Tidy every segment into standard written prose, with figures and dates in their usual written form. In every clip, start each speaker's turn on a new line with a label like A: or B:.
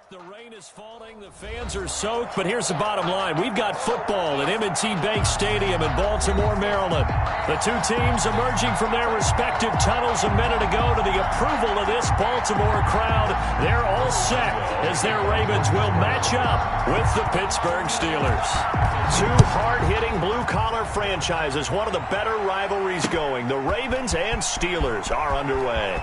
A: The rain is falling, the fans are soaked, but here's the bottom line. We've got football at M&T Bank Stadium in Baltimore, Maryland. The two teams emerging from their respective tunnels a minute ago to the approval of this Baltimore crowd. They're all set as their Ravens will match up with the Pittsburgh Steelers. Two hard-hitting blue-collar franchises, one of the better rivalries going. The Ravens and Steelers are underway.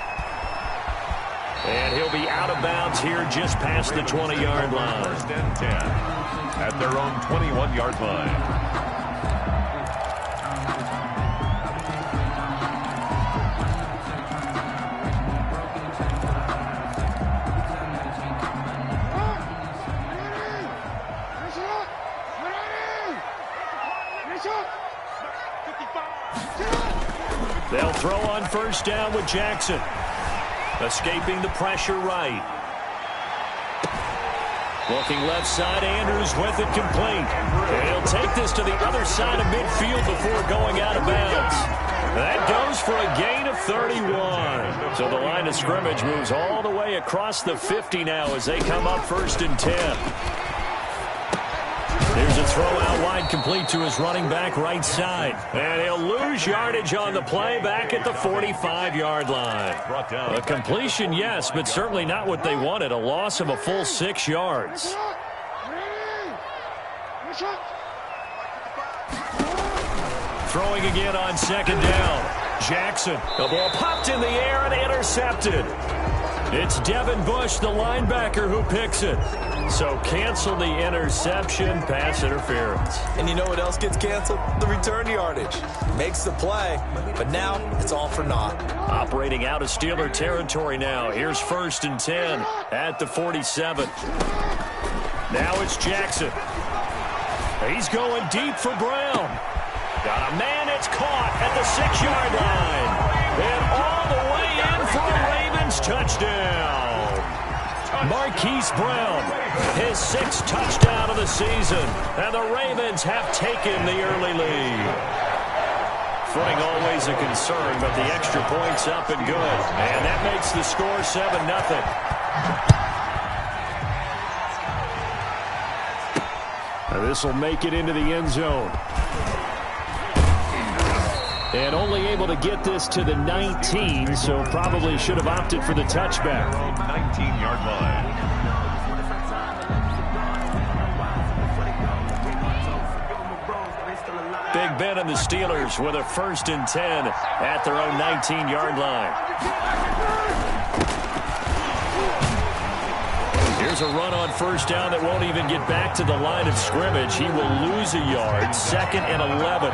A: And he'll be out of bounds here just past the 20-yard line.
B: First and 10 at their own 21-yard line.
A: They'll throw on first down with Jackson. Escaping the pressure right. Looking left side, Andrews with it complete. And he'll take this to the other side of midfield before going out of bounds. That goes for a gain of 31. So the line of scrimmage moves all the way across the 50 now as they come up first and 10. There's a throw out wide complete to his running back right side. And he'll lose yardage on the play back at the 45-yard line. A completion, yes, but certainly not what they wanted. A loss of a full 6 yards. Throwing again on second down. Jackson. The ball popped in the air and intercepted. It's Devin Bush, the linebacker, who picks it. So cancel the interception, pass interference.
C: And you know what else gets canceled? The return yardage. Makes the play, but now it's all for naught.
A: Operating out of Steeler territory now. Here's first and 10 at the 47. Now it's Jackson. He's going deep for Brown. Got a man, it's caught at the 6-yard line. And all the way in for a Ravens touchdown. Marquise Brown, his 6th touchdown of the season. And the Ravens have taken the early lead. Footing always a concern, but the extra point's up and good. And that makes the score 7-0. This will make it into the end zone. And only able to get this to the 19, so probably should have opted for the touchback.
B: 19-yard line.
A: Big Ben and the Steelers with a first and 10 at their own 19-yard line. Here's a run on first down that won't even get back to the line of scrimmage. He will lose a yard. 2nd and 11.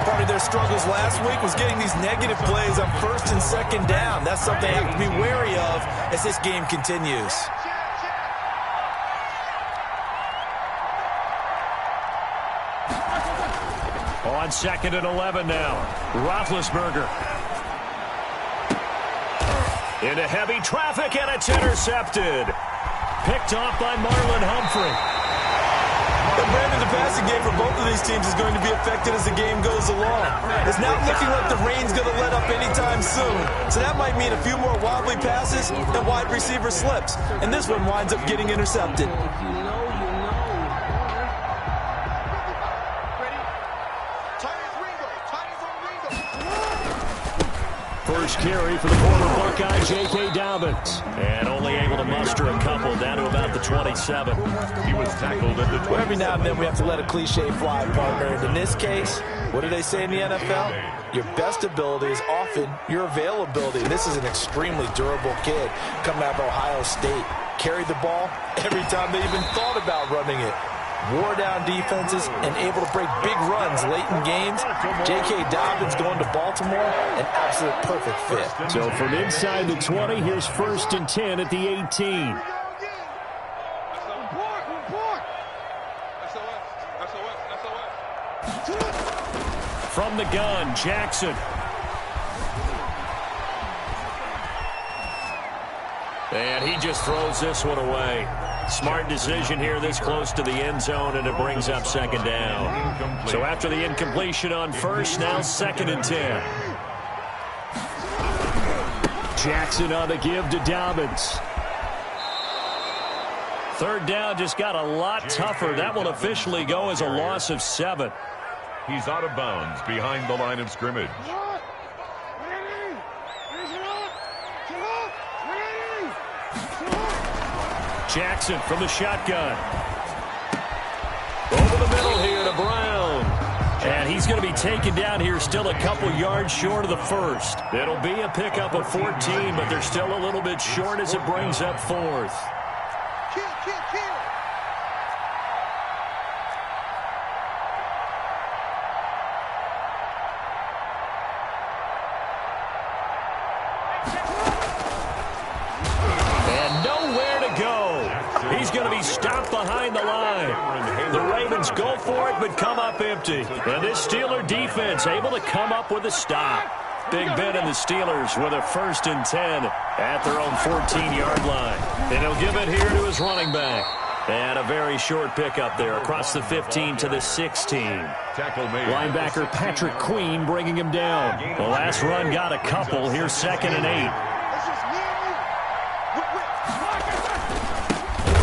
C: Part of their struggles last week was getting these negative plays on first and second down. That's something they have to be wary of as this game continues.
A: On 2nd and 11 now. Roethlisberger. Into heavy traffic, and it's intercepted. Picked off by Marlon Humphrey.
C: Brandon, the passing game for both of these teams is going to be affected as the game goes along. It's not looking like the rain's going to let up anytime soon. So that might mean a few more wobbly passes and wide receiver slips. And this one winds up getting intercepted.
A: First carry for the former Buckeye, J.K. Dobbins. And only able to muster a couple down to about the 27.
B: He was tackled at the 20.
C: Every now and then we have to let a cliche fly, partner. And in this case, what do they say in the NFL? Your best ability is often your availability. This is an extremely durable kid coming out of Ohio State. Carried the ball every time they even thought about running it. Wore down defenses and able to break big runs late in games. J.K. Dobbins going to Baltimore, an absolute perfect fit.
A: So from inside the 20, here's first and 10 at the 18. From the gun, Jackson. And he just throws this one away. Smart decision here this close to the end zone, and it brings up second down. So after the incompletion on first, now 2nd and 10. Jackson on the give to Dobbins. Third down just got a lot tougher. That will officially go as a loss of 7.
B: He's out of bounds behind the line of scrimmage.
A: Jackson from the shotgun. Over the middle here to Brown. And he's going to be taken down here still a couple yards short of the first. It'll be a pickup of 14, but they're still a little bit short as it brings up 4th. And nowhere to go. He's going to be stopped behind the line. The Ravens go for it, but come up empty. And this Steeler defense able to come up with a stop. Big Ben and the Steelers with a 1st and 10 at their own 14-yard line. And he'll give it here to his running back. And a very short pickup there across the 15 to the 16. Linebacker Patrick Queen bringing him down. The last run got a couple. Here's 2nd and 8.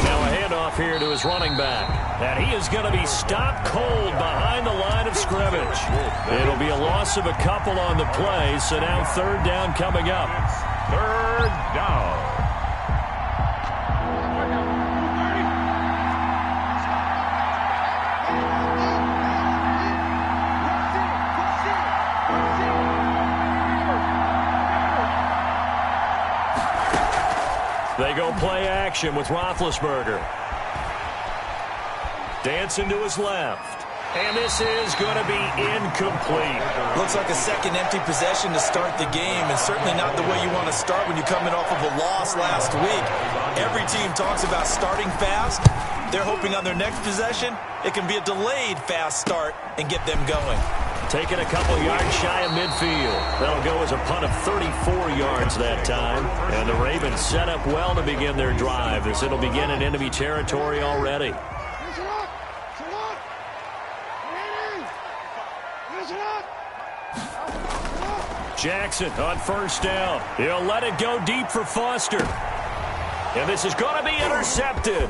A: Now a handoff here to his running back. And he is going to be stopped cold behind the line of scrimmage. It'll be a loss of a couple on the play, so now 3rd down coming up.
B: 3rd down.
A: They go play action with Roethlisberger. Dancing to his left. And this is going to be incomplete.
C: Looks like a second empty possession to start the game, and certainly not the way you want to start when you're coming off of a loss last week. Every team talks about starting fast. They're hoping on their next possession, it can be a delayed fast start and get them going.
A: Taking a couple yards shy of midfield. That'll go as a punt of 34 yards that time. And the Ravens set up well to begin their drive as it'll begin in enemy territory already. Jackson on 1st down. He'll let it go deep for Foster. And this is going to be intercepted.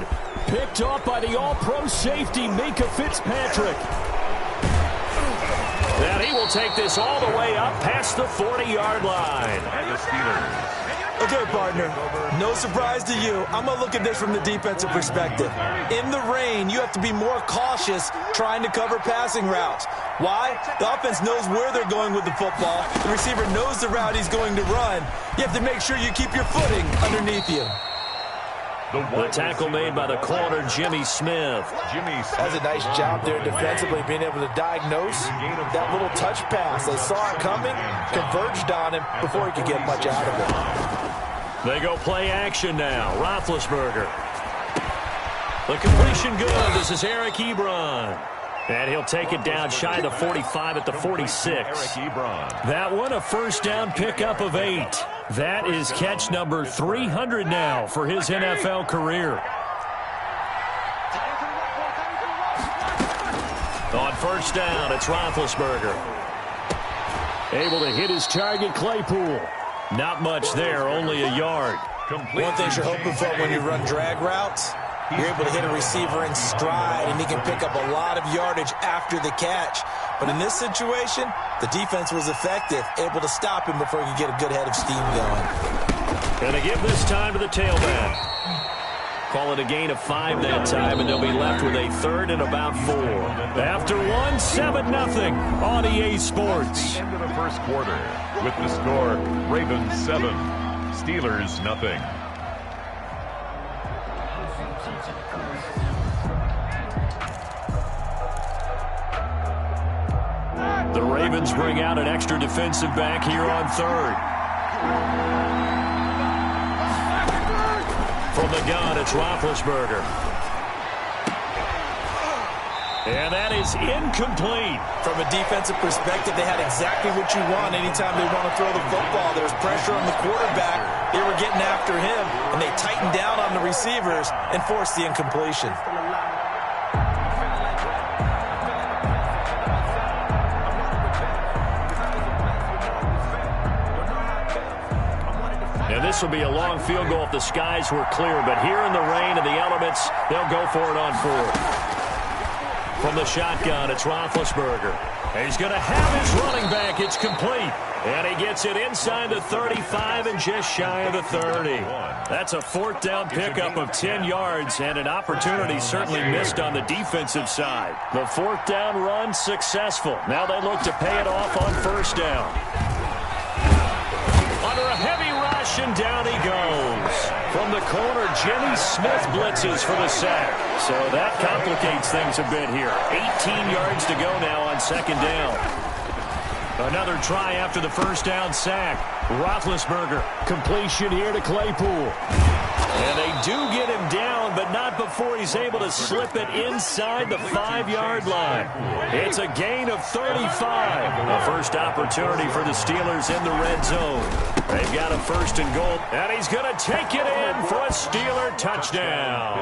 A: Picked off by the all-pro safety, Minkah Fitzpatrick. And he will take this all the way up past the 40-yard line.
B: And the Steelers.
C: Okay, partner, no surprise to you. I'm going to look at this from the defensive perspective. In the rain, you have to be more cautious trying to cover passing routes. Why? The offense knows where they're going with the football. The receiver knows the route he's going to run. You have to make sure you keep your footing underneath you.
A: The tackle made by the corner, Jimmy Smith.
C: That's a nice job there defensively, being able to diagnose that little touch pass. They saw it coming, converged on him before he could get much out of it.
A: They go play action now. Roethlisberger. The completion good. This is Eric Ebron. And he'll take it down shy of the 45 at the 46. That one a 1st down pickup of 8. That is catch number 300 now for his NFL career. On 1st down, it's Roethlisberger. Able to hit his target, Claypool. Not much there, only a yard.
C: One thing you're hoping for when you run drag routes, you're able to hit a receiver in stride, and he can pick up a lot of yardage after the catch. But in this situation, the defense was effective, able to stop him before he could get a good head of steam going.
A: Going to give this time to the tailback. Call it a gain of 5 that time, and they'll be left with a 3rd and about 4. After one, 7-0 on EA Sports.
B: End of the first quarter with the score, Ravens 7, Steelers 0.
A: The Ravens bring out an extra defensive back here on 3rd. From the gun, it's Roethlisberger. And that is incomplete.
C: From a defensive perspective, they had exactly what you want anytime they want to throw the football. There's pressure on the quarterback. They were getting after him, and they tightened down on the receivers and forced the incompletion.
A: And this will be a long field goal if the skies were clear. But here in the rain and the elements, they'll go for it on 4th. From the shotgun, it's Roethlisberger. He's going to have his running back. It's complete. And he gets it inside the 35 and just shy of the 30. That's a 4th down pickup of 10 yards and an opportunity certainly missed on the defensive side. The 4th down run successful. Now they look to pay it off on 1st down. Under a heavy rush, and down he goes. From the corner, Jimmy Smith blitzes for the sack. So that complicates things a bit here. 18 yards to go now on 2nd down. Another try after the 1st down sack. Roethlisberger, completion here to Claypool. And they do get him down, but not before he's able to slip it inside the 5-yard line. It's a gain of 35. The first opportunity for the Steelers in the red zone. They've got a 1st and goal, and he's going to take it in for a Steeler touchdown.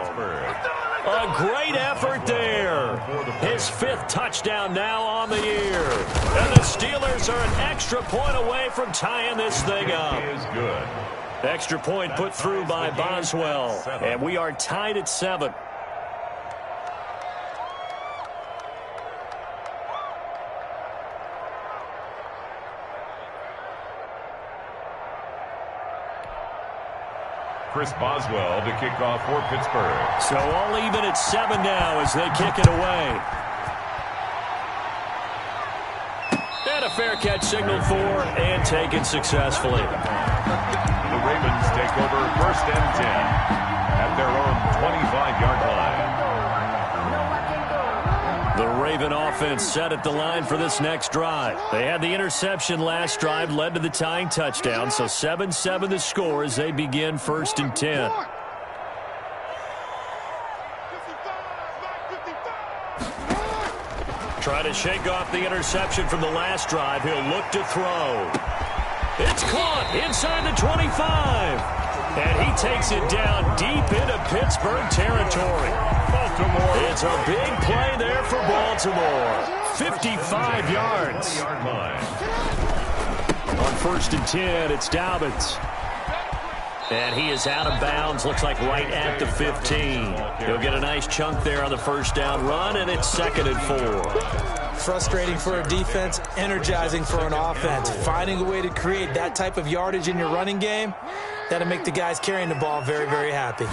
A: A great effort there. His 5th touchdown now on the year. And the Steelers are an extra point away from tying this thing up.
B: Is good.
A: Extra point put through by Boswell. And we are tied at 7.
B: Chris Boswell to kick off for Pittsburgh.
A: So all even at 7 now as they kick it away. And a fair catch signaled for and taken successfully.
B: The Ravens take over 1st and 10 at their own 25-yard line.
A: The Raven offense set at the line for this next drive. They had the interception last drive, led to the tying touchdown, so 7-7 the score as they begin 1st and 10. Try to shake off the interception from the last drive. He'll look to throw. It's caught inside the 25. And he takes it down deep into Pittsburgh territory. Baltimore. It's a big play there for Baltimore. 55 yards. On 1st and 10, it's Dobbins. And he is out of bounds, looks like right at the 15. He'll get a nice chunk there on the 1st down run, and it's 2nd and 4.
C: Frustrating for a defense, energizing for an offense. Finding a way to create that type of yardage in your running game, that'll make the guys carrying the ball very, very happy.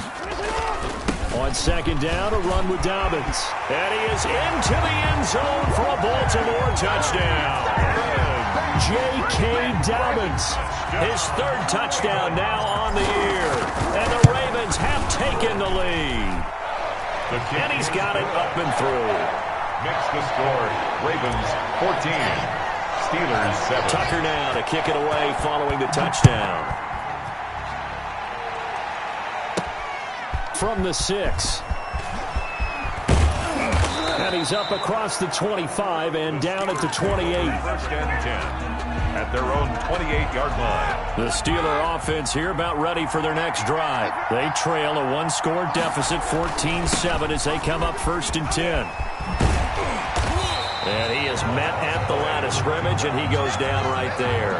A: On 2nd down, a run with Dobbins. And he is into the end zone for a Baltimore touchdown. J.K. Dobbins, his 3rd touchdown now on the year. And the Ravens have taken the lead. And he's got it up and through.
B: Makes the score. Ravens 14. Steelers 7.
A: Tucker now to kick it away following the touchdown. From the 6. And he's up across the 25 and down at the 28.
B: 1st and 10 at their own 28-yard line.
A: The Steeler offense here about ready for their next drive. They trail a 1-score deficit, 14-7 as they come up 1st and 10. And he is met at the line of scrimmage, and he goes down right there.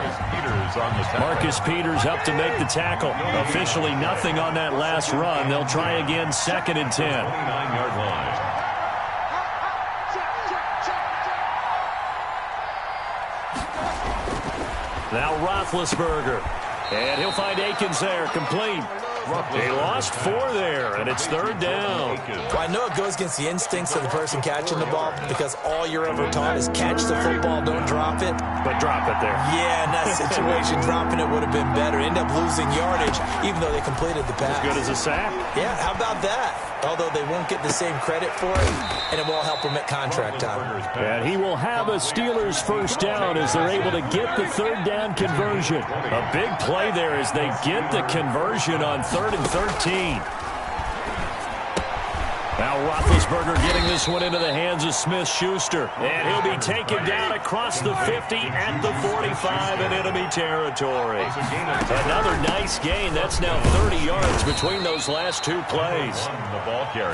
A: Marcus Peters up to make the tackle. Officially nothing on that last run. They'll try again 2nd and 10.
B: 29-yard line.
A: Now Roethlisberger. And he'll find Akins there, complete. He lost 4 there, and it's 3rd down.
C: Well, I know it goes against the instincts of the person catching the ball because all you're ever taught is catch the football, don't drop it.
A: But drop it there.
C: Yeah, in that situation, dropping it would have been better. End up losing yardage, even though they completed the pass.
A: As good as a sack?
C: Yeah, how about that? Although they won't get the same credit for it, and it won't help them at contract time.
A: And he will have a Steelers 1st down as they're able to get the 3rd down conversion. A big play there as they get the conversion on 3rd and 13. Now Roethlisberger getting this one into the hands of Smith-Schuster. And he'll be taken down across the 50 at the 45 in enemy territory. Another nice gain. That's now 30 yards between those last 2 plays.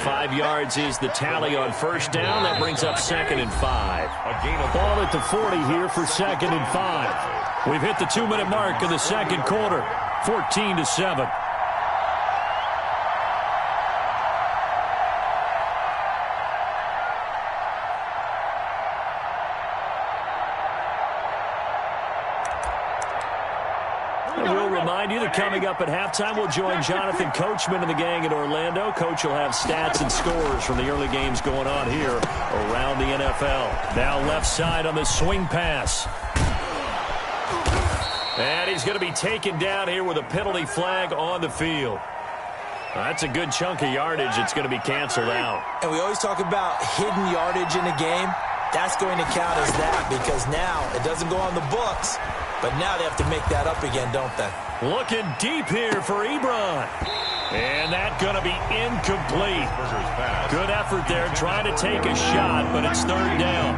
A: 5 yards is the tally on 1st down. That brings up 2nd and 5. Ball at the 40 here for 2nd and 5. We've hit the 2-minute mark of the 2nd quarter. 14-7. We'll remind you that coming up at halftime, we'll join Jonathan Coachman and the gang in Orlando. Coach will have stats and scores from the early games going on here around the NFL. Now left side on the swing pass. And he's going to be taken down here with a penalty flag on the field. That's a good chunk of yardage. It's going to be canceled out.
C: And we always talk about hidden yardage in a game. That's going to count as that because now it doesn't go on the books, but now they have to make that up again, don't they?
A: Looking deep here for Ebron. And that's going to be incomplete. Good effort there trying to take a shot, but it's third down.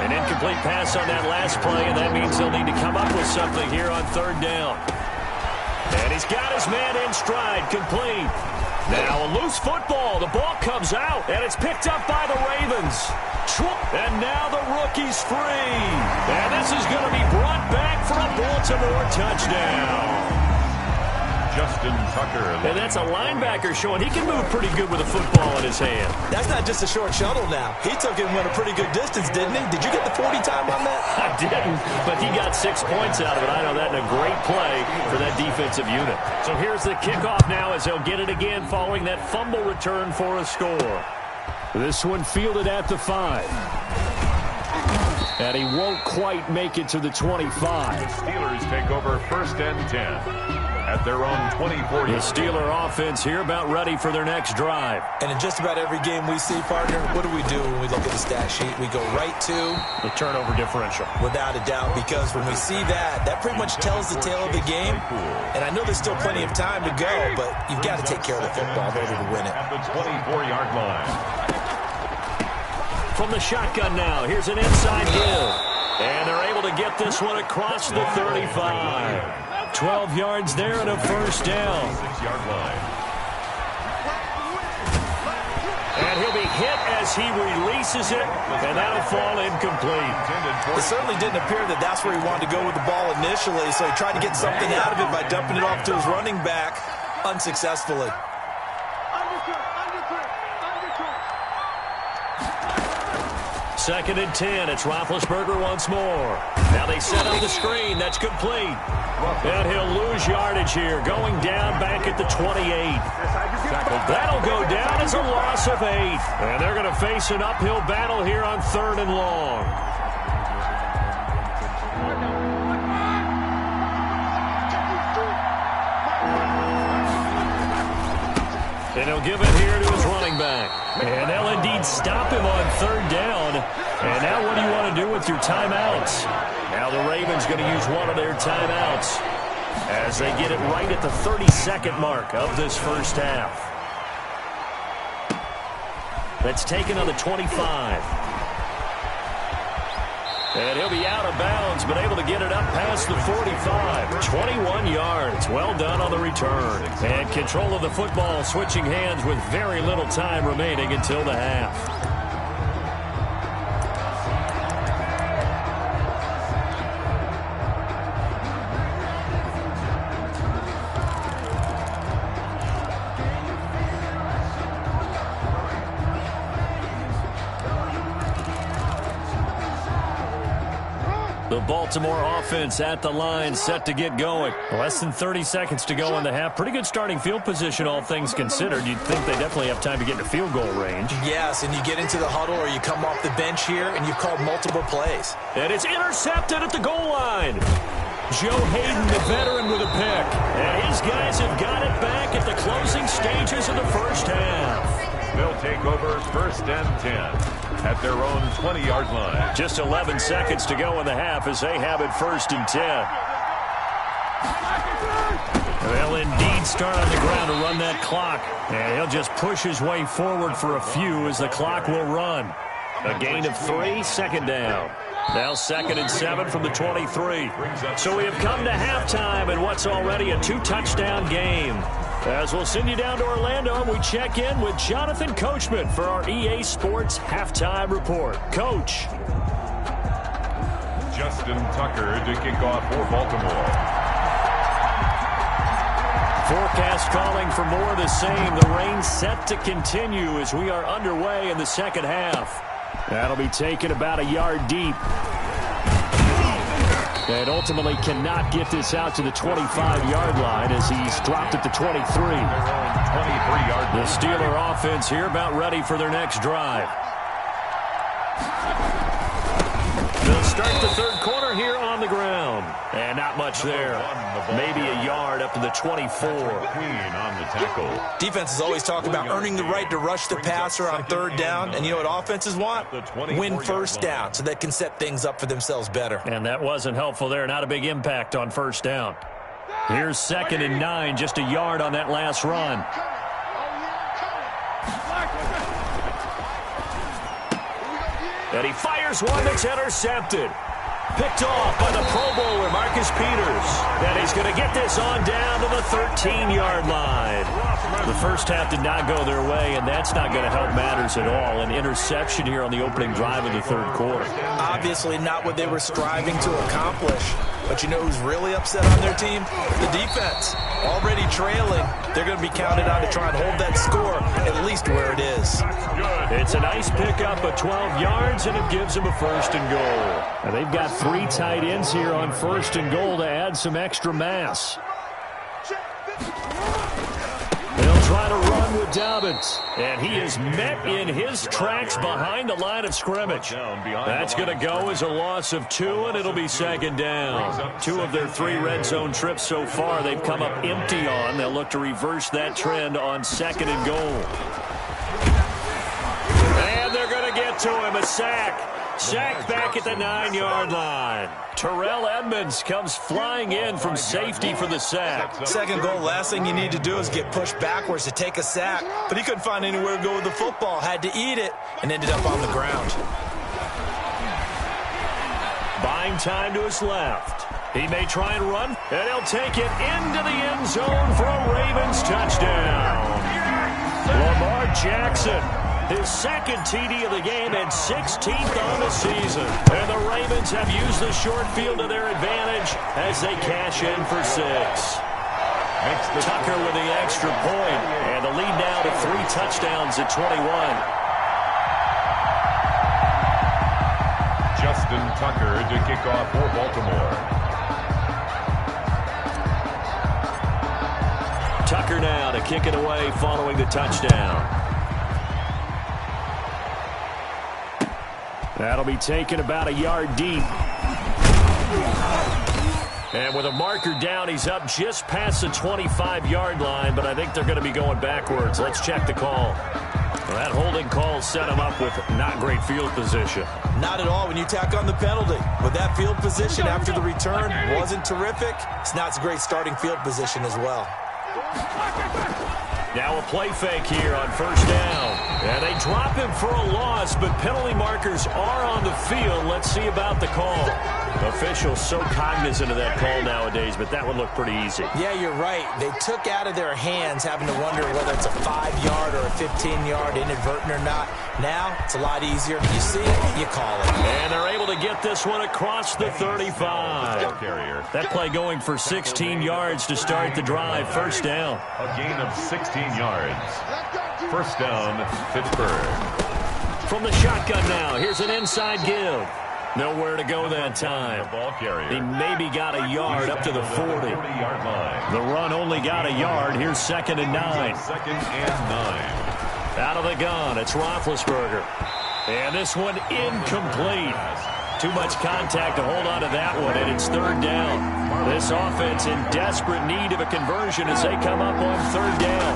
A: An incomplete pass on that last play, and that means they'll need to come up with something here on third down. And he's got his man in stride, complete. Now a loose football. The ball comes out, and it's picked up by the Ravens. And now the rookie's free. And this is going to be brought back for a Baltimore touchdown.
B: Justin Tucker.
A: And that's a linebacker showing he can move pretty good with a football in his hand.
C: That's not just a short shuttle now. He took it and went a pretty good distance, didn't he? Did you get the 40 time on that?
A: I didn't, but he got 6 points out of it. I know that in a great play for that defensive unit. So here's the kickoff now as they'll get it again following that fumble return for a score. This one fielded at the 5. And he won't quite make it to the 25.
B: The Steelers take over first and 10. At their own 24.
A: The Steeler offense here about ready for their next drive.
C: And in just about every game we see, partner, what do we do when we look at the stat sheet? We go right to
A: the turnover differential.
C: Without a doubt, because when we see that, that pretty much tells the tale of the game. And I know there's still plenty of time to go, but you've got to take care of the football in order to win it.
B: At the 24-yard line.
A: From the shotgun now, here's an inside give. And they're able to get this one across the 35. 12 yards there and a first down.
B: 6-yard line.
A: And he'll be hit as he releases it, and that'll fall incomplete.
C: It certainly didn't appear that that's where he wanted to go with the ball initially, so he tried to get something out of it by dumping it off to his running back unsuccessfully.
A: Second and 10. It's Roethlisberger once more. Now they set up the screen. That's complete. And he'll lose yardage here. Going down back at the 28. That'll go down as a loss of 8. And they're going to face an uphill battle here on third and long. And he'll give it here to his running back. And they'll indeed stop him on third down. And now what do you want to do with your timeouts? Now the Ravens going to use one of their timeouts as they get it right at the 32nd mark of this first half. That's taken on the 25. And he'll be out of bounds, but able to get it up past the 45. 21 yards. Well done on the return. And control of the football switching hands with very little time remaining until the half. The Baltimore offense at the line, set to get going. Less than 30 seconds to go in the half. Pretty good starting field position, all things considered. You'd think they definitely have time to get into field goal range.
C: Yes, and you get into the huddle or you come off the bench here and you've called multiple plays.
A: And it's intercepted at the goal line. Joe Hayden, the veteran, with a pick. And his guys have got it back at the closing stages of the first half.
B: They'll take over first and 10. At their own 20-yard line.
A: Just 11 seconds to go in the half as they have it first and 10. They'll indeed start on the ground to run that clock. And he'll just push his way forward for a few as the clock will run. A gain of 3, second down. Now second and 7 from the 23. So we have come to halftime in what's already a 2-touchdown game. As we'll send you down to Orlando, and we check in with Jonathan Coachman for our EA Sports Halftime Report. Coach.
B: Justin Tucker to kick off for Baltimore.
A: Forecast calling for more of the same. The rain set to continue as we are underway in the second half. That'll be taken about a yard deep. And ultimately cannot get this out to the 25-yard line as he's dropped at the 23. The Steeler offense here about ready for their next drive. They'll start the third quarter here on the ground. And not much there. Maybe a yard up to the 24.
B: On the tackle.
C: Defenses always talk about earning the right to rush the passer on third down. And you know what offenses want? Win first down so they can set things up for themselves better.
A: And that wasn't helpful there. Not a big impact on first down. Here's 2nd and 9, just a yard on that last run. And he fires one that's intercepted. Picked off by the Pro Bowler, Marcus Peters. And he's going to get this on down to the 13-yard line. The first half did not go their way, and that's not going to help matters at all. An interception here on the opening drive of the third quarter.
C: Obviously not what they were striving to accomplish. But you know who's really upset on their team? The defense. Already trailing. They're going to be counted on to try and hold that score at least where it is.
A: It's a nice pickup of 12 yards, and it gives them a 1st and goal. Now they've got 3 tight ends here on 1st and goal to add some extra mass. They'll try to run with Dobbins. And he is met in his tracks behind the line of scrimmage. That's going to go as a loss of 2, and it'll be 2nd down. 2 of their 3 red zone trips so far they've come up empty on. They'll look to reverse that trend on 2nd and goal. And they're going to get to him, a sack. Sacked back at the 9-yard line. Terrell Edmonds comes flying in from safety for the sack.
C: 2nd goal, last thing you need to do is get pushed backwards to take a sack. But he couldn't find anywhere to go with the football. Had to eat it and ended up on the ground.
A: Buying time to his left. He may try and run, and he'll take it into the end zone for a Ravens touchdown. Lamar Jackson. His 2nd TD of the game and 16th on the season. And the Ravens have used the short field to their advantage as they cash in for 6. Tucker with the extra point. And the lead now to 3 touchdowns at 21.
B: Justin Tucker to kick off for Baltimore.
A: Tucker now to kick it away following the touchdown. That'll be taken about a yard deep. And with a marker down, he's up just past the 25-yard line, but I think they're going to be going backwards. Let's check the call. Well, that holding call set him up with not great field position.
C: Not at all when you tack on the penalty. With that field position after the return wasn't terrific. It's not a great starting field position as well.
A: Now a play fake here on 1st down. And they drop him for a loss, but penalty markers are on the field. Let's see about the call. Officials so cognizant of that call nowadays, but that would look pretty easy.
C: Yeah, you're right. They took out of their hands having to wonder whether it's a 5-yard or a 15-yard inadvertent or not. Now, it's a lot easier. You see it, you call it.
A: And they're able to get this one across the 35. That play going for 16 yards to start the drive. 1st down.
B: A gain of 16 yards. 1st down, Pittsburgh.
A: From the shotgun now, here's an inside give. Nowhere to go that time. He maybe got a yard up to the 40-yard line. The run only got a yard. Here's 2nd and 9.
B: 2nd and 9.
A: Out of the gun, it's Roethlisberger. And this one incomplete. Too much contact to hold on to that one, and it's 3rd down. This offense in desperate need of a conversion as they come up on 3rd down.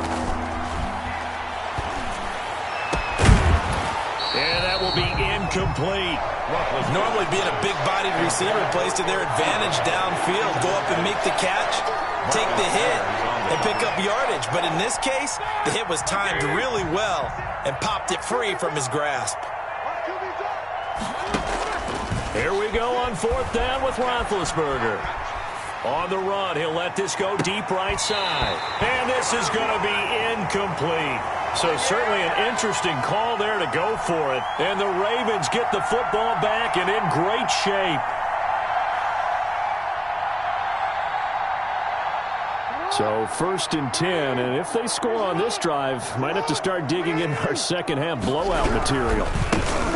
A: And that will be incomplete.
C: Normally being a big-bodied receiver plays to their advantage downfield. Go up and make the catch, take the hit, and pick up yardage. But in this case, the hit was timed really well and popped it free from his grasp.
A: Here we go on 4th down with Roethlisberger. On the run, he'll let this go deep right side. And this is going to be incomplete. So certainly an interesting call there to go for it. And the Ravens get the football back and in great shape. So 1st and 10, and if they score on this drive, might have to start digging in our second half blowout material.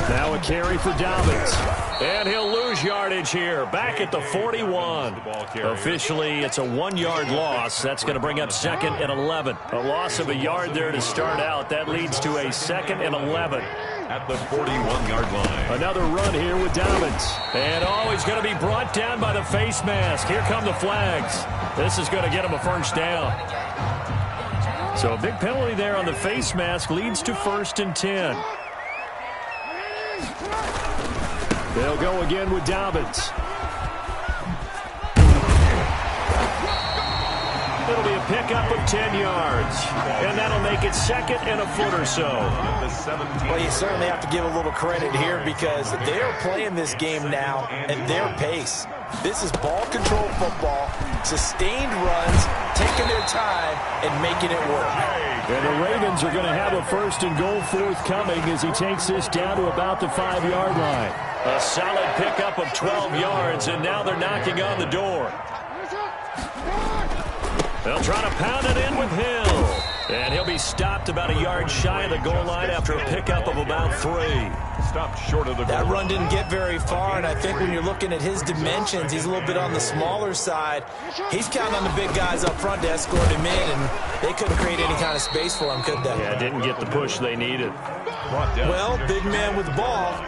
A: Now a carry for Dobbins. And he'll lose yardage here, back at the 41. Officially, it's a 1-yard loss. That's going to bring up 2nd and 11. A loss of a yard there to start out. That leads to a 2nd and 11.
B: At the 41-yard line.
A: Another run here with Dobbins. And he's going to be brought down by the face mask. Here come the flags. This is going to get him a first down. So a big penalty there on the face mask leads to 1st and 10. They'll go again with Dobbins. It'll be a pickup of 10 yards. And that'll make it 2nd and a foot or so.
C: Well, you certainly have to give a little credit here because they are playing this game now at their pace. This is ball control football, sustained runs, taking their time, and making it work.
A: And the Ravens are going to have a 1st and goal forthcoming as he takes this down to about the 5-yard line. A solid pickup of 12 yards, and now they're knocking on the door. They'll try to pound it in with Hill. And he'll be stopped about a yard shy of the goal line after a pickup of about 3.
B: Stopped short of the goal.
C: That run didn't get very far, and I think when you're looking at his dimensions, he's a little bit on the smaller side. He's counting on the big guys up front to escort him in, and they couldn't create any kind of space for him, could they?
A: Yeah, didn't get the push they needed.
C: Well, big man with the ball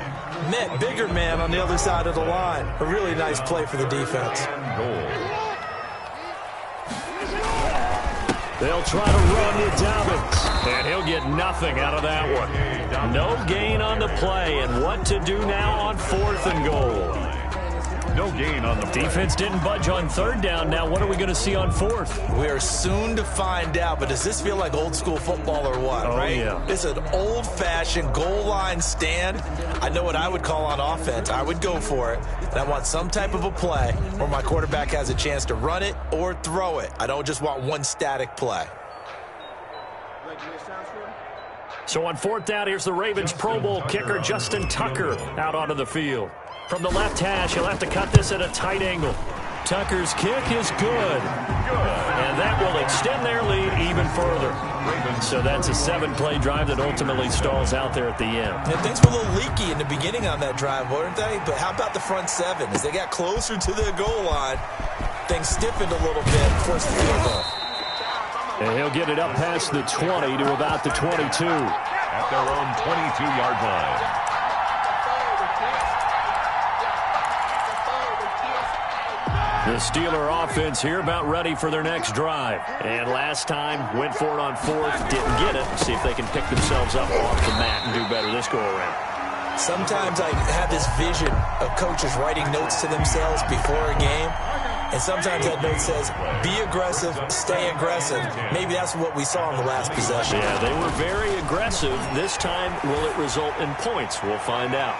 C: met bigger man on the other side of the line. A really nice play for the defense.
B: Goal.
A: They'll try to run with Dobbins, and he'll get nothing out of that one. No gain on the play, and what to do now on 4th and goal.
B: No gain on the play.
A: Defense didn't budge on 3rd down. Now what are we going to see on 4th?
C: We are soon to find out, but does this feel like old school football or what, right?
A: Yeah.
C: It's an old-fashioned goal line stand. I know what I would call on offense. I would go for it, and I want some type of a play where my quarterback has a chance to run it or throw it. I don't just want one static play.
A: So on 4th down, here's the Ravens Pro Bowl kicker Justin Tucker out onto the field. From the left hash, he'll have to cut this at a tight angle. Tucker's kick is good. And that will extend their lead even further. So that's a 7-play drive that ultimately stalls out there at the end.
C: And things were a little leaky in the beginning on that drive, weren't they? But how about the front 7? As they got closer to the goal line, things stiffened a little bit, forced the field goal.
A: And he'll get it up past the 20 to about the 22.
B: At their own 22-yard line.
A: The Steeler offense here about ready for their next drive. And last time, went for it on 4th, didn't get it. See if they can pick themselves up off the mat and do better this go-around.
C: Sometimes I have this vision of coaches writing notes to themselves before a game. And sometimes that note says, be aggressive, stay aggressive. Maybe that's what we saw in the last possession.
A: Yeah, they were very aggressive. This time, will it result in points? We'll find out.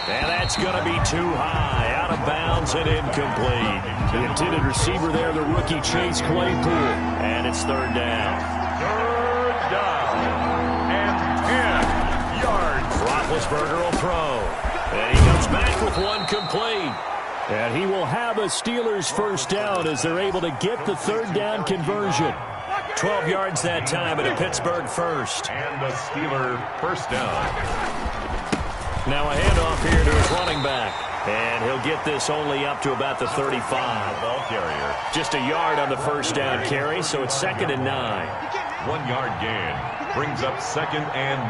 A: And that's going to be too high, out of bounds and incomplete. The intended receiver there, the rookie Chase Claypool. And it's 3rd down.
B: 3rd down and 10 yards.
A: Roethlisberger will throw. And he comes back with one complete. And he will have a Steelers 1st down as they're able to get the 3rd down conversion. 12 yards that time, and a Pittsburgh 1st.
B: And the Steeler 1st down.
A: Now a handoff here to his running back. And he'll get this only up to about the 35.
B: Ball carrier.
A: Just a yard on the 1st down carry, so it's 2nd and 9.
B: 1-yard gain. Brings up 2nd and 9.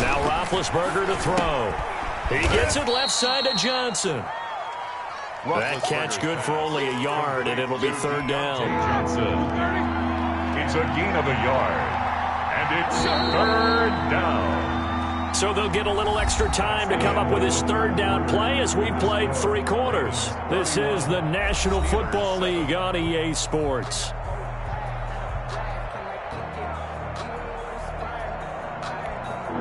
A: Now Roethlisberger to throw. He gets it left side to Johnson. That catch good for only a yard, and it'll be 3rd down.
B: Johnson. It's a gain of a yard. And it's 3rd down.
A: So they'll get a little extra time to come up with his 3rd down play as we've played 3 quarters. This is the National Football League on EA Sports.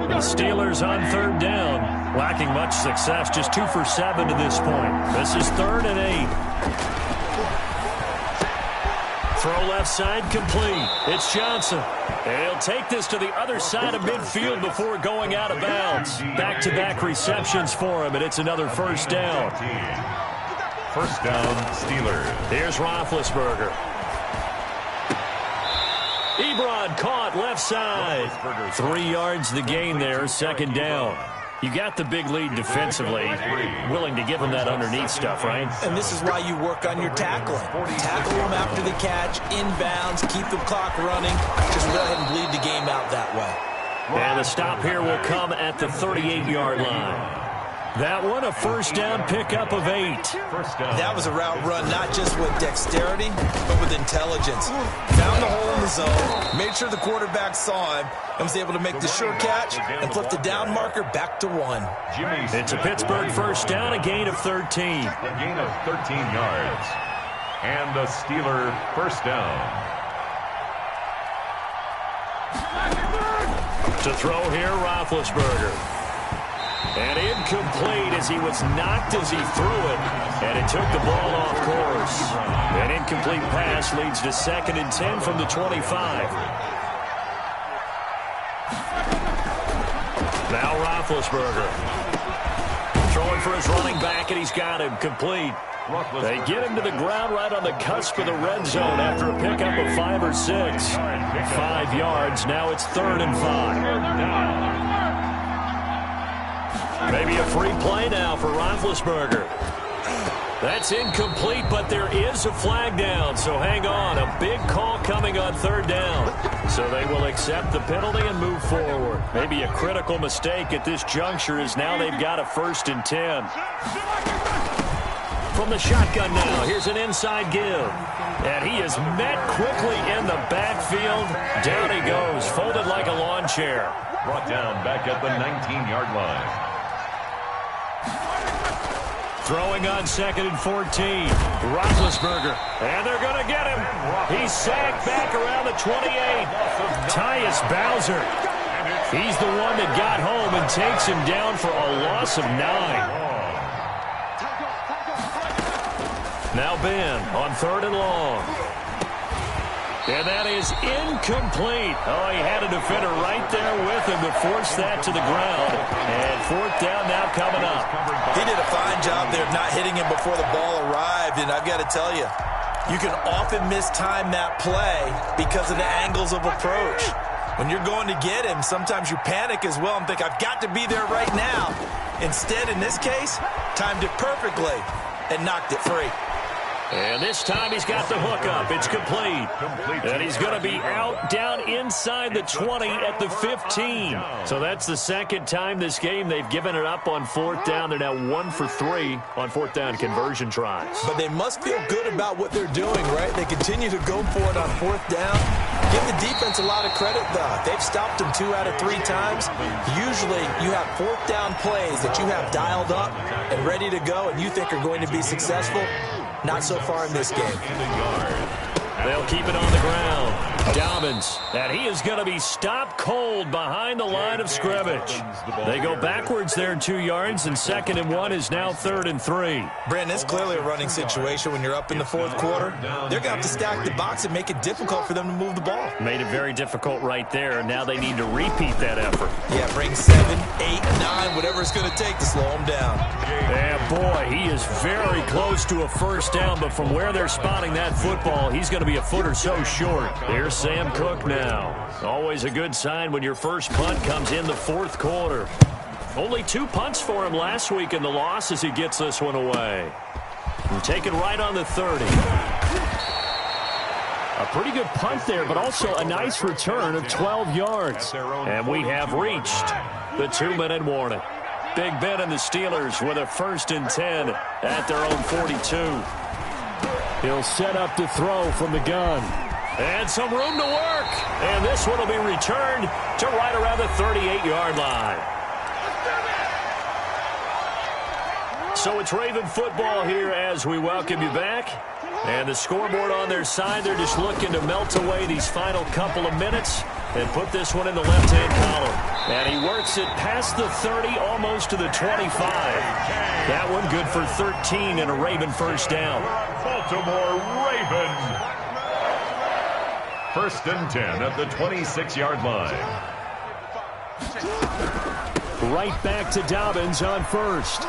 A: The Steelers on 3rd down, lacking much success, just 2 for 7 to this point. This is 3rd and 8. Throw left side complete. It's Johnson. And he'll take this to the other side of midfield before going out of bounds. Back-to-back receptions for him, and it's another 1st down.
B: First down, Steelers.
A: Here's Roethlisberger. Ebron caught left side. 3 yards the gain there, second down. You got the big lead defensively. Willing to give them that underneath stuff, right?
C: And this is why you work on your tackling. Tackle them after the catch, inbounds, keep the clock running. Just go ahead and bleed the game out that way.
A: And the stop here will come at the 38-yard line. That one, a first down pickup of 8.
C: That was a route run not just with dexterity, but with intelligence. Found the hole in the zone, made sure the quarterback saw him, and was able to make the sure catch and flip the down marker back to 1.
A: It's a Pittsburgh first down, a gain of 13.
B: A gain of 13 yards. And a Steeler first down.
A: To throw here, Roethlisberger. And incomplete as he was knocked as he threw it. And it took the ball off course. An incomplete pass leads to 2nd and 10 from the 25. Now Roethlisberger. Throwing for his running back, and he's got him complete. They get him to the ground right on the cusp of the red zone after a pickup of 5 or 6. 5 yards. Now it's 3rd and 5. Maybe a free play now for Roethlisberger. That's incomplete, but there is a flag down, so hang on. A big call coming on 3rd down. So they will accept the penalty and move forward. Maybe a critical mistake at this juncture is now they've got a 1st and 10. From the shotgun now, here's an inside give. And he is met quickly in the backfield. Down he goes, folded like a lawn chair.
B: Brought down back at the 19-yard line.
A: Throwing on 2nd and 14. Roethlisberger. And they're going to get him. He's sacked back around the 28. Tyus Bowser. He's the one that got home and takes him down for a loss of 9. Now Ben on 3rd and long. And that is incomplete. Oh, he had a defender right there with him to force that to the ground. And 4th down now coming up.
C: He did a fine job there of not hitting him before the ball arrived. And I've got to tell you, you can often mistime that play because of the angles of approach. When you're going to get him, sometimes you panic as well and think, I've got to be there right now. Instead, in this case, timed it perfectly and knocked it free.
A: And this time he's got the hook up. It's complete. And he's going to be out down inside the 20 at the 15. So that's the 2nd time this game they've given it up on 4th down. They're now 1 for 3 on 4th down conversion tries.
C: But they must feel good about what they're doing, right? They continue to go for it on 4th down. Give the defense a lot of credit, though. They've stopped them 2 out of 3 times. Usually you have 4th down plays that you have dialed up and ready to go and you think are going to be successful. Not so far in this game.
A: They'll keep it on the ground. Dobbins, and he is going to be stopped cold behind the line of scrimmage. They go backwards there 2 yards, and 2nd and 1 is now 3rd and 3.
C: Brandon, it's clearly a running situation when you're up in the 4th quarter. They're going to have to stack the box and make it difficult for them to move the ball.
A: Made it very difficult right there, and now they need to repeat that effort.
C: Yeah, bring 7, 8, 9, whatever it's going to take to slow them down.
A: Yeah, boy, he is very close to a 1st down, but from where they're spotting that football, he's going to be a foot or so short. Here's Sam Cook now. Always a good sign when your first punt comes in the 4th quarter. Only 2 punts for him last week in the loss as he gets this one away. And take it right on the 30. A pretty good punt there, but also a nice return of 12 yards. And we have reached the 2-minute warning. Big Ben and the Steelers with a 1st and 10 at their own 42. He'll set up to throw from the gun. And some room to work. And this one will be returned to right around the 38-yard line. So it's Raven football here as we welcome you back. And the scoreboard on their side, they're just looking to melt away these final couple of minutes and put this one in the left-hand column. And he works it past the 30, almost to the 25. That one good for 13 and a Raven first down.
B: Baltimore Ravens. 1st and 10 at the 26-yard line.
A: Right back to Dobbins on 1st.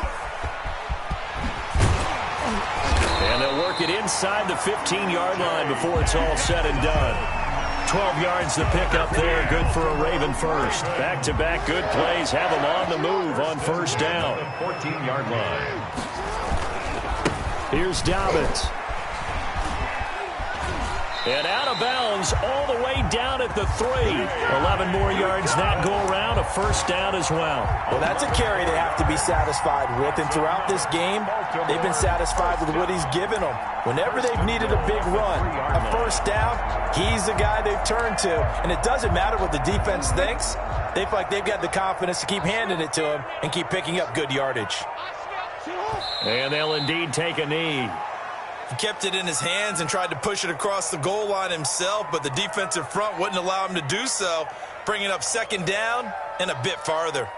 A: make it inside the 15-yard line before it's all said and done. 12 yards to pick up there. Good for a Raven first. Back-to-back good plays have them on the move on first down.
B: 14-yard line.
A: Here's Dobbins. And out of bounds all the way down at the 3. 11 more yards that go around. A first down as well.
C: Well, that's a carry they have to be satisfied with. And throughout this game, they've been satisfied with what he's given them. Whenever they've needed a big run, a first down, he's the guy they've turned to. And it doesn't matter what the defense thinks. They feel like they've got the confidence to keep handing it to him and keep picking up good yardage.
A: And they'll indeed take a knee.
C: He kept it in his hands and tried to push it across the goal line himself, but the defensive front wouldn't allow him to do so, bringing up second down and a bit farther.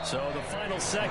A: So the final second.